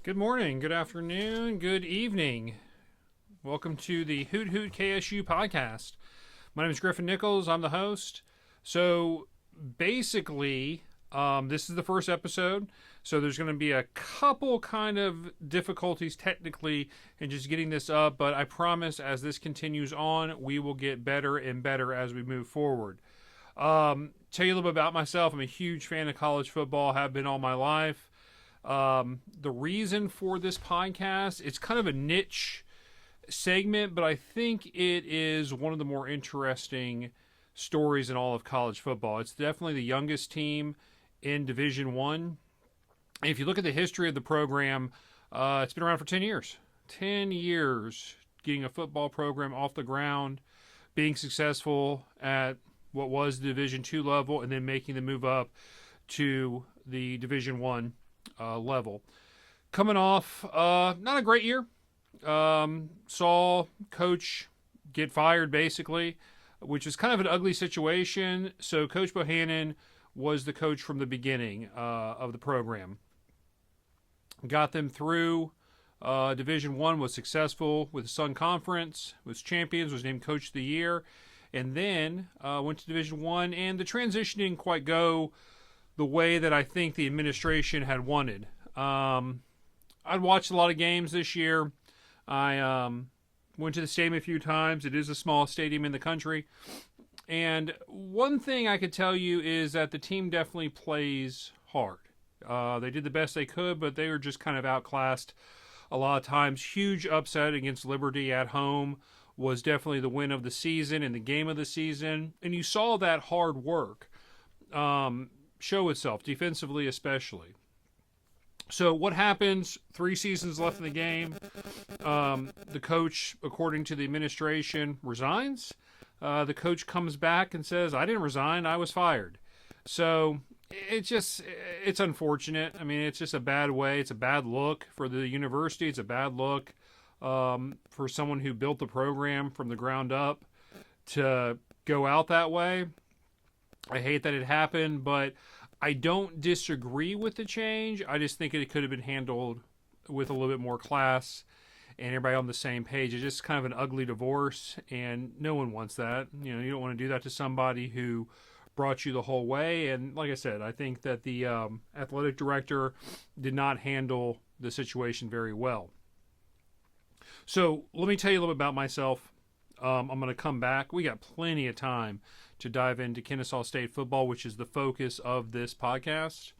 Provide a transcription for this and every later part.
Good morning, good afternoon, good evening. Welcome to the Hoot Hoot KSU podcast. My name is Griffin Nichols. I'm the host. So basically, this is the first episode. So there's going to be a couple kind of difficulties technically in just getting this up. But I promise as this continues on, we will get better and better as we move forward. Tell you a little bit about myself. I'm a huge fan of college football, have been all my life. The reason for this podcast, it's kind of a niche segment, but I think it is one of the more interesting stories in all of college football. It's definitely the youngest team in Division One. If you look at the history of the program, it's been around for 10 years. 10 years getting a football program off the ground, being successful at what was the Division Two level, and then making the move up to the Division One level. Coming off not a great year. Saw coach get fired basically, which was kind of an ugly situation. So Coach Bohannon was the coach from the beginning of the program. Got them through Division One, was successful with the Sun Conference, was champions, was named Coach of the Year, and then went to Division One, and the transition didn't quite go the way that I think the administration had wanted. I'd watched a lot of games this year. I went to the stadium a few times. It is the smallest stadium in the country. And one thing I could tell you is that the team definitely plays hard. They did the best they could, but they were just kind of outclassed a lot of times. Huge upset against Liberty at home was definitely the win of the season and the game of the season. And you saw that hard work show itself, defensively especially. So what happens? 3 seasons left in the game. The coach, according to the administration, resigns. The coach comes back and says, I didn't resign, I was fired. So it's unfortunate. I mean, it's just a bad way. It's a bad look for the university. It's a bad look for someone who built the program from the ground up to go out that way. I hate that it happened, but I don't disagree with the change. I just think it could have been handled with a little bit more class and everybody on the same page. It's just kind of an ugly divorce, and no one wants that. You know, you don't want to do that to somebody who brought you the whole way. And like I said, I think that the athletic director did not handle the situation very well. So let me tell you a little bit about myself. I'm going to come back. We got plenty of time to dive into Kennesaw State football, which is the focus of this podcast.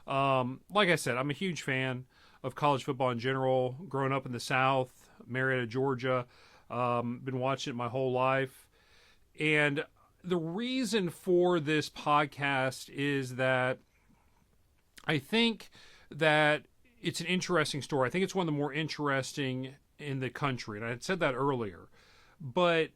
Like I said, I'm a huge fan of college football in general. Growing up in the South, Marietta, Georgia, been watching it my whole life. And the reason for this podcast is that I think that it's an interesting story. I think it's one of the more interesting in the country. And I had said that earlier. But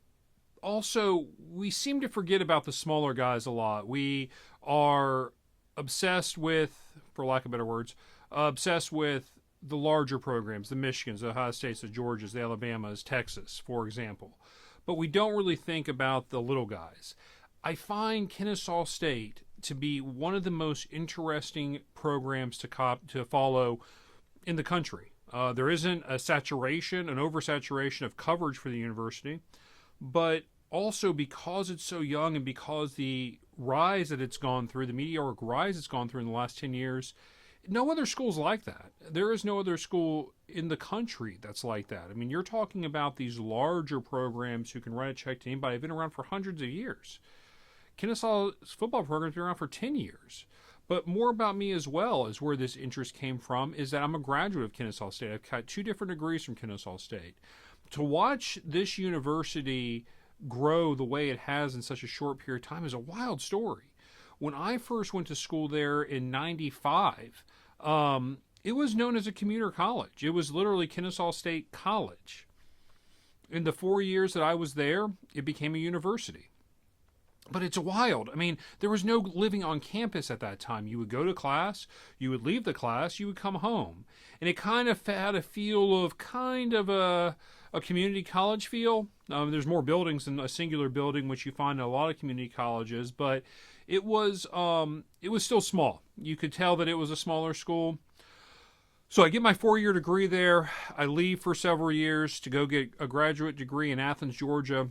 also, we seem to forget about the smaller guys a lot. We are obsessed with, for lack of better words, obsessed with the larger programs, the Michigans, the Ohio States, the Georgias, the Alabamas, Texas, for example. But we don't really think about the little guys. I find Kennesaw State to be one of the most interesting programs to follow in the country. There isn't a saturation, an oversaturation of coverage for the university, but also because it's so young and because the rise that it's gone through, the meteoric rise it's gone through in the last 10 years, no other school's like that. There is no other school in the country that's like that. I mean, you're talking about these larger programs who can write a check to anybody. They've been around for hundreds of years. Kennesaw's football program's been around for 10 years. But more about me as well is where this interest came from, is that I'm a graduate of Kennesaw State. I've got 2 different degrees from Kennesaw State. To watch this university grow the way it has in such a short period of time is a wild story. When I first went to school there in 95, it was known as a commuter college. It was literally Kennesaw State College. In the 4 years that I was there, it became a university. But it's wild. I mean, there was no living on campus at that time. You would go to class, you would leave the class, you would come home. And it kind of had a feel of kind of a community college feel. There's more buildings than a singular building, which you find in a lot of community colleges, but it was still small. You could tell that it was a smaller school. So I get my 4-year degree there. I leave for several years to go get a graduate degree in Athens, Georgia.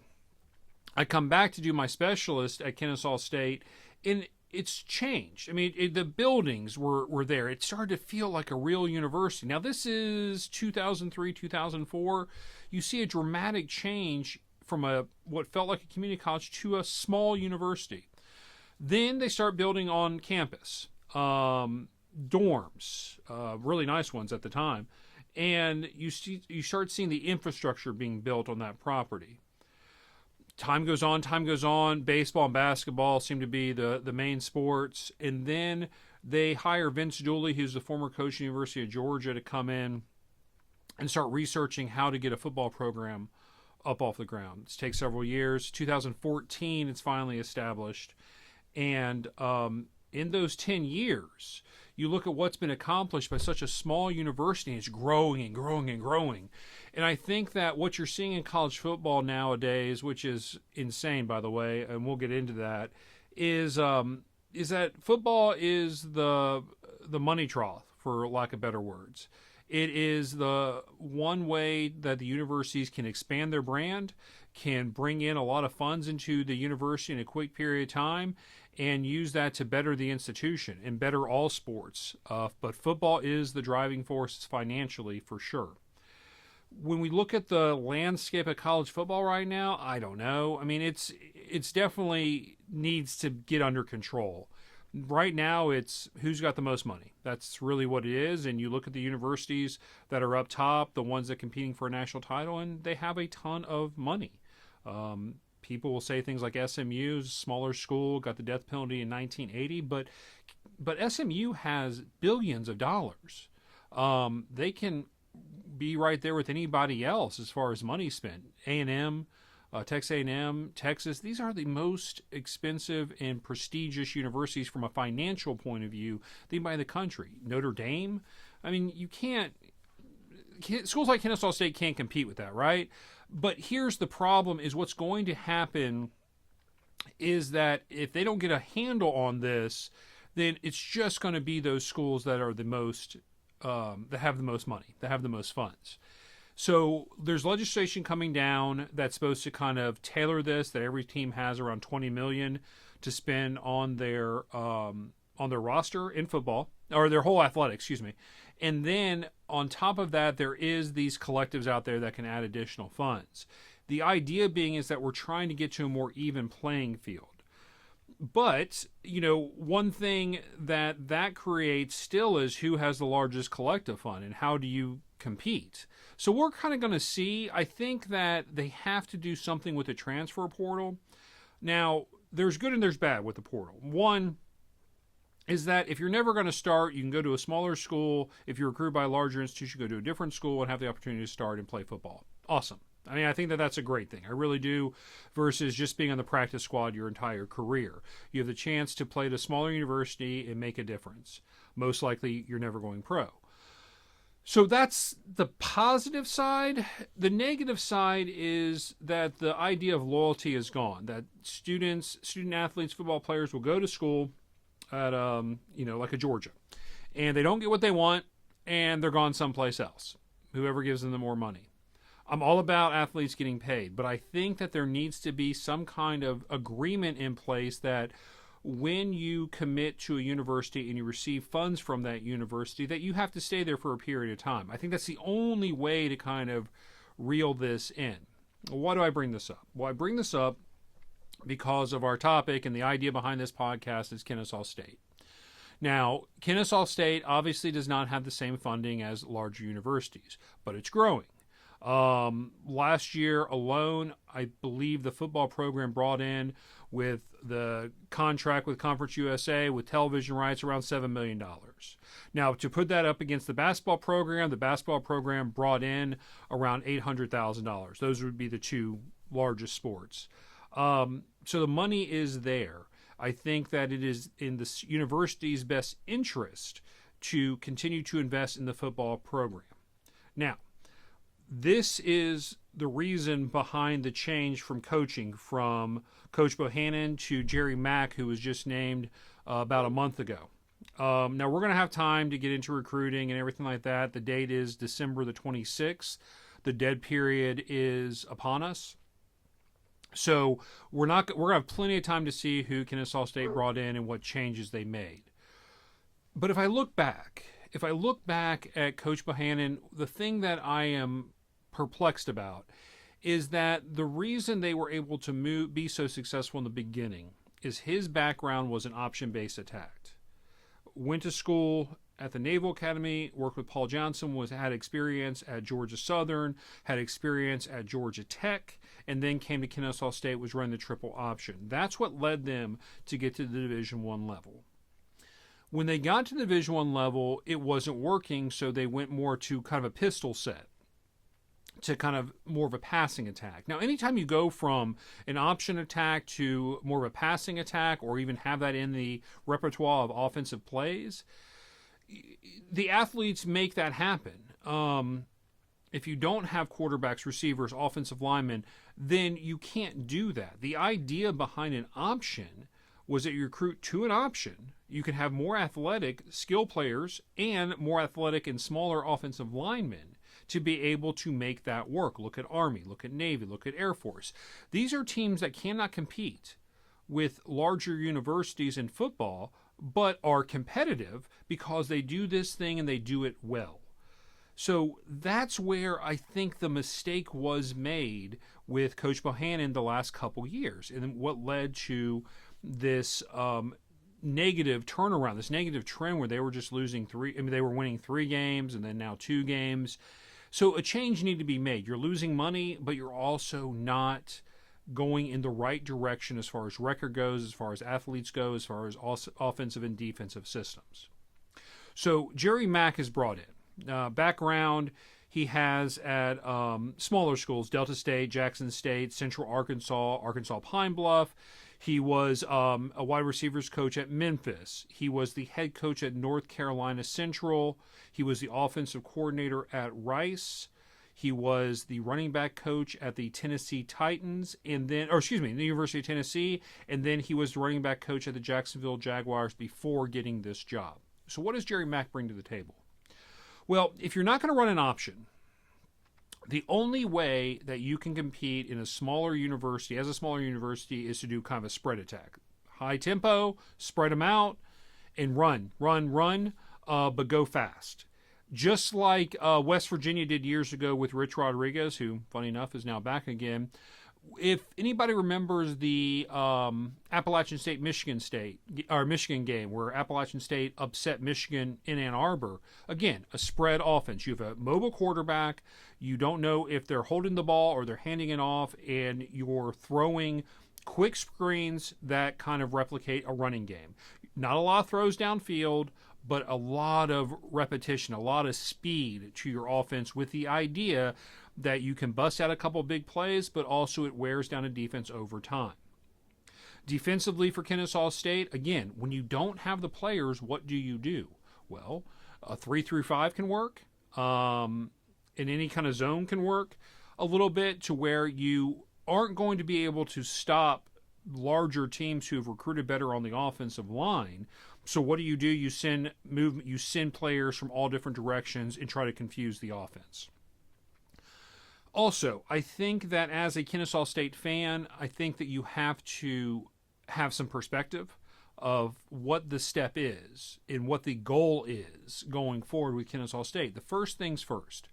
I come back to do my specialist at Kennesaw State, and it's changed. I mean, the buildings were there. It started to feel like a real university. Now, this is 2003, 2004. You see a dramatic change from what felt like a community college to a small university. Then they start building on campus. Dorms, really nice ones at the time, and you start seeing the infrastructure being built on that property. Time goes on. Baseball and basketball seem to be the main sports, and then they hire Vince Dooley, who's the former coach of the University of Georgia, to come in and start researching how to get a football program up off the ground. It takes several years. 2014, it's finally established, and in those 10 years, you look at what's been accomplished by such a small university, and it's growing and growing and growing. And I think that what you're seeing in college football nowadays, which is insane, by the way, and we'll get into that, is that football is the money trough, for lack of better words. It is the one way that the universities can expand their brand, can bring in a lot of funds into the university in a quick period of time, and use that to better the institution and better all sports. But football is the driving force financially, for sure. When we look at the landscape of college football right now, I don't know. I mean, it's definitely needs to get under control. Right now, it's who's got the most money. That's really what it is. And you look at the universities that are up top, the ones that are competing for a national title, and they have a ton of money. People will say things like SMU's smaller school, got the death penalty in 1980, but SMU has billions of dollars. They can be right there with anybody else as far as money spent. A&M, Texas A&M, Texas, these are the most expensive and prestigious universities from a financial point of view in the country. Notre Dame, I mean, schools like Kennesaw State can't compete with that, right? But here's the problem: is what's going to happen is that if they don't get a handle on this, then it's just going to be those schools that are the most, that have the most money, that have the most funds. So there's legislation coming down that's supposed to kind of tailor this, that every team has around $20 million to spend on their roster in football, or their whole athletic, excuse me. And then on top of that, there is these collectives out there that can add additional funds. The idea being is that we're trying to get to a more even playing field. But, one thing that creates still is who has the largest collective fund and how do you compete. So we're kind of going to see. I think that they have to do something with the transfer portal. Now, there's good and there's bad with the portal. One is that if you're never going to start, you can go to a smaller school. If you're recruited by a larger institution, go to a different school and have the opportunity to start and play football. Awesome. I mean, I think that that's a great thing. I really do, versus just being on the practice squad your entire career. You have the chance to play at a smaller university and make a difference. Most likely, you're never going pro. So that's the positive side. The negative side is that the idea of loyalty is gone. That student athletes, football players will go to school at, like a Georgia, and they don't get what they want, and they're gone someplace else, whoever gives them the more money. I'm all about athletes getting paid, but I think that there needs to be some kind of agreement in place that when you commit to a university and you receive funds from that university, that you have to stay there for a period of time. I think that's the only way to kind of reel this in. Why do I bring this up? Well, I bring this up because of our topic, and the idea behind this podcast is Kennesaw State. Now, Kennesaw State obviously does not have the same funding as larger universities, but it's growing. Last year alone, I believe the football program brought in, with the contract with Conference USA with television rights, around $7 million. Now, to put that up against the basketball program brought in around $800,000. Those would be the two largest sports. So the money is there. I think that it is in the university's best interest to continue to invest in the football program. Now, this is the reason behind the change from coaching from Coach Bohannon to Jerry Mack, who was just named about a month ago. Now, we're going to have time to get into recruiting and everything like that. The date is December the 26th. The dead period is upon us. So we're going to have plenty of time to see who Kennesaw State brought in and what changes they made. But if I look back at Coach Bohannon, the thing that I am perplexed about is that the reason they were able to be so successful in the beginning is his background was an option-based attack. Went to school at the Naval Academy, worked with Paul Johnson, had experience at Georgia Southern, had experience at Georgia Tech, and then came to Kennesaw State, was running the triple option. That's what led them to get to the Division I level. When they got to the Division I level, it wasn't working, so they went more to kind of a pistol set, to kind of more of a passing attack. Now, anytime you go from an option attack to more of a passing attack, or even have that in the repertoire of offensive plays, the athletes make that happen. If you don't have quarterbacks, receivers, offensive linemen, then you can't do that. The idea behind an option was that you recruit to an option, you can have more athletic skill players and more athletic and smaller offensive linemen to be able to make that work. Look at Army, look at Navy, look at Air Force. These are teams that cannot compete with larger universities in football, but are competitive because they do this thing and they do it well. So that's where I think the mistake was made with Coach Bohannon the last couple years, and what led to this negative turnaround, this negative trend where they were just losing they were winning 3 games and then now 2 games. So a change needed to be made. You're losing money, but you're also not going in the right direction as far as record goes, as far as athletes go, as far as offensive and defensive systems. So Jerry Mack is brought in. Background he has at smaller schools, Delta State, Jackson State, Central Arkansas, Arkansas Pine Bluff. He was a wide receivers coach at Memphis. He was the head coach at North Carolina Central. He was the offensive coordinator at Rice. He was the running back coach at the Tennessee Titans, the University of Tennessee, and then he was the running back coach at the Jacksonville Jaguars before getting this job. So what does Jerry Mack bring to the table? Well, if you're not going to run an option, the only way that you can compete in a smaller university, is to do kind of a spread attack. High tempo, spread them out, and run, but go fast. Just like West Virginia did years ago with Rich Rodriguez, who, funny enough, is now back again. If anybody remembers the Appalachian State Michigan game where Appalachian State upset Michigan in Ann Arbor, again, a spread offense. You have a mobile quarterback. You don't know if they're holding the ball or they're handing it off, and you're throwing quick screens that kind of replicate a running game. Not a lot of throws downfield, but a lot of repetition, a lot of speed to your offense, with the idea that you can bust out a couple big plays, but also it wears down a defense over time. Defensively for Kennesaw State, again, when you don't have the players, what do? Well, a 3-5 can work. In any kind of zone can work a little bit, to where you aren't going to be able to stop larger teams who have recruited better on the offensive line. So what do? You send players from all different directions and try to confuse the offense. Also, I think that as a Kennesaw State fan, I think that you have to have some perspective of what the step is and what the goal is going forward with Kennesaw State. The first things first,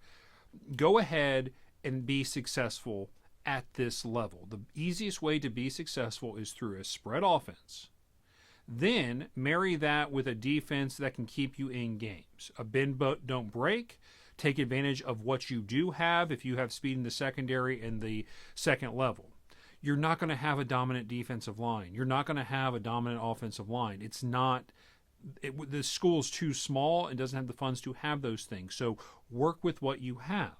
go ahead and be successful at this level. The easiest way to be successful is through a spread offense. Then marry that with a defense that can keep you in games. A bend but don't break. Take advantage of what you do have if you have speed in the secondary and the second level. You're not going to have a dominant defensive line. You're not going to have a dominant offensive line. The school's too small and doesn't have the funds to have those things. So work with what you have.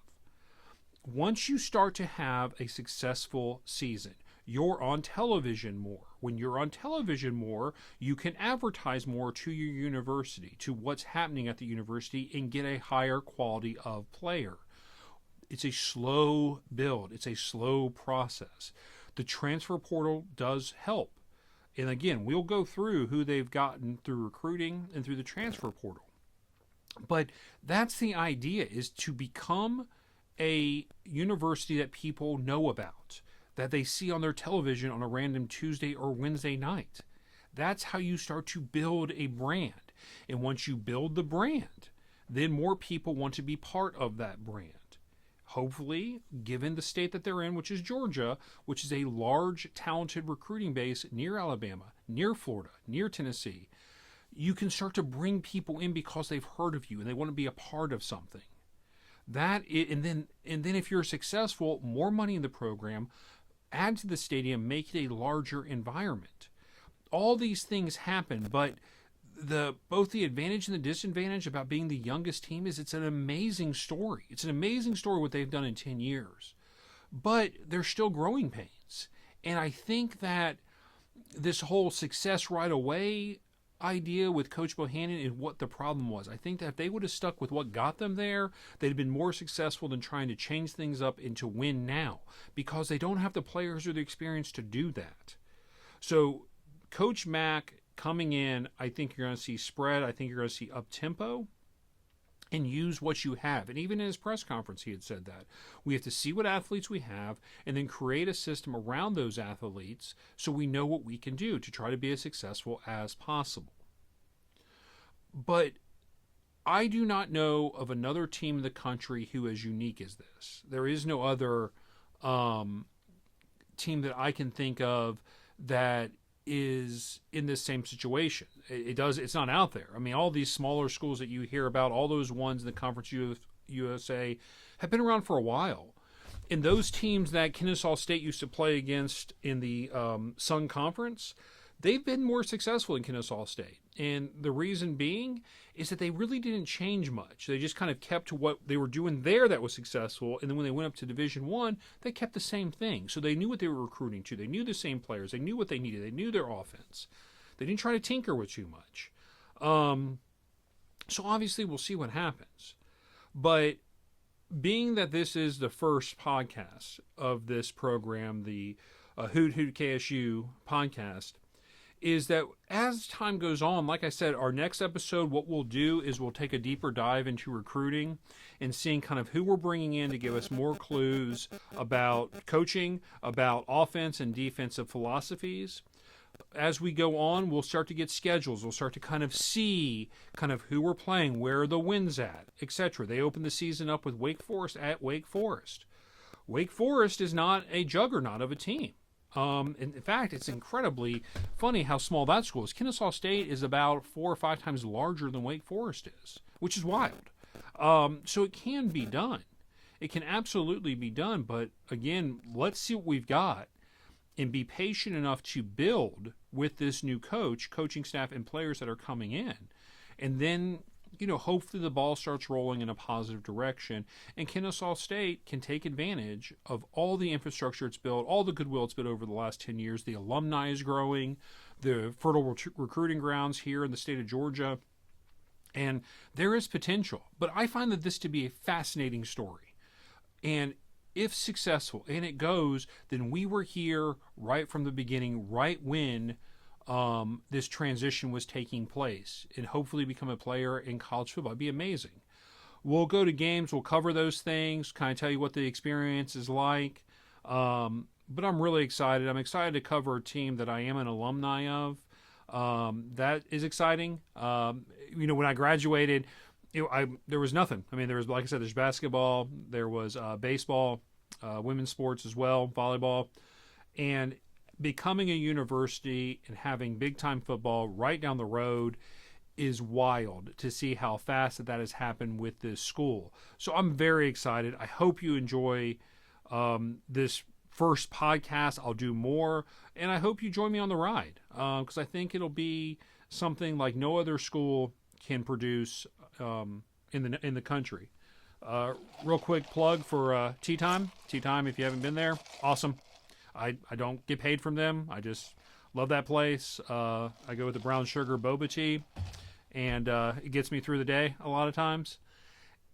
Once you start to have a successful season, you're on television more. When you're on television more, you can advertise more to your university, to what's happening at the university, and get a higher quality of player. It's a slow build. It's a slow process. The transfer portal does help. And again, we'll go through who they've gotten through recruiting and through the transfer portal. But that's the idea, is to become a university that people know about, that they see on their television on a random Tuesday or Wednesday night. That's how you start to build a brand. And once you build the brand, then more people want to be part of that brand. Hopefully, given the state that they're in, which is Georgia, which is a large, talented recruiting base near Alabama, near Florida, near Tennessee, you can start to bring people in because they've heard of you and they want to be a part of something. And then if you're successful, more money in the program, add to the stadium, make it a larger environment. All these things happen, but both the advantage and the disadvantage about being the youngest team is it's an amazing story. It's an amazing story what they've done in 10 years. But there's still growing pains. And I think that this whole success right away idea with Coach Bohannon is what the problem was. I think that if they would have stuck with what got them there, they'd have been more successful than trying to change things up and to win now, because they don't have the players or the experience to do that. So Coach Mack coming in, I think you're going to see spread. I think you're going to see up-tempo and use what you have. And even in his press conference, he had said that. We have to see what athletes we have and then create a system around those athletes so we know what we can do to try to be as successful as possible. But I do not know of another team in the country who is unique as this. There is no other team that I can think of that is in this same situation. It's not out there. I mean, all these smaller schools that you hear about, all those ones in the Conference USA have been around for a while. And those teams that Kennesaw State used to play against in the Sun Conference, they've been more successful in Kennesaw State. And the reason being is that they really didn't change much. They just kind of kept to what they were doing there that was successful. And then when they went up to Division I, they kept the same thing. So they knew what they were recruiting to. They knew the same players. They knew what they needed. They knew their offense. They didn't try to tinker with too much. So obviously we'll see what happens. But being that this is the first podcast of this program, the Hoot Hoot KSU podcast, is that as time goes on, like I said, our next episode, what we'll do is we'll take a deeper dive into recruiting and seeing kind of who we're bringing in to give us more clues about coaching, about offense and defensive philosophies. As we go on, we'll start to get schedules. We'll start to kind of see kind of who we're playing, where are the wins at, etc. They open the season up with Wake Forest at Wake Forest. Wake Forest is not a juggernaut of a team. In fact, it's incredibly funny how small that school is. Kennesaw State is about 4 or 5 times larger than Wake Forest is, which is wild. So it can be done. It can absolutely be done. But again, let's see what we've got and be patient enough to build with this new coaching staff, and players that are coming in. And then, hopefully the ball starts rolling in a positive direction, and Kennesaw State can take advantage of all the infrastructure it's built, all the goodwill it's built over the last 10 years. The alumni is growing, the fertile recruiting grounds here in the state of Georgia, and there is potential. But I find that this to be a fascinating story. And if successful, and it goes, then we were here right from the beginning, right when this transition was taking place, and hopefully become a player in college football. It'd be amazing. We'll go to games. We'll cover those things, kind of tell you what the experience is like. But I'm really excited. I'm excited to cover a team that I am an alumni of. That is exciting. When I graduated, there was nothing. I mean, there was, like I said, there's basketball, there was baseball, women's sports as well, volleyball, and becoming a university and having big-time football right down the road is wild to see how fast that has happened with this school. So I'm very excited. I hope you enjoy this first podcast. I'll do more, and I hope you join me on the ride, because I think it'll be something like no other school can produce in the country. Real quick plug for Tea Time. Tea Time, if you haven't been there, awesome. I don't get paid from them. I just love that place. I go with the brown sugar boba tea, and it gets me through the day a lot of times.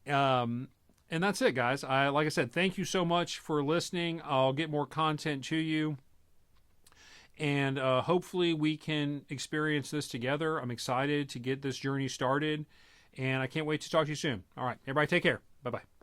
And that's it, guys. Like I said, thank you so much for listening. I'll get more content to you. And hopefully we can experience this together. I'm excited to get this journey started, and I can't wait to talk to you soon. All right, everybody take care. Bye-bye.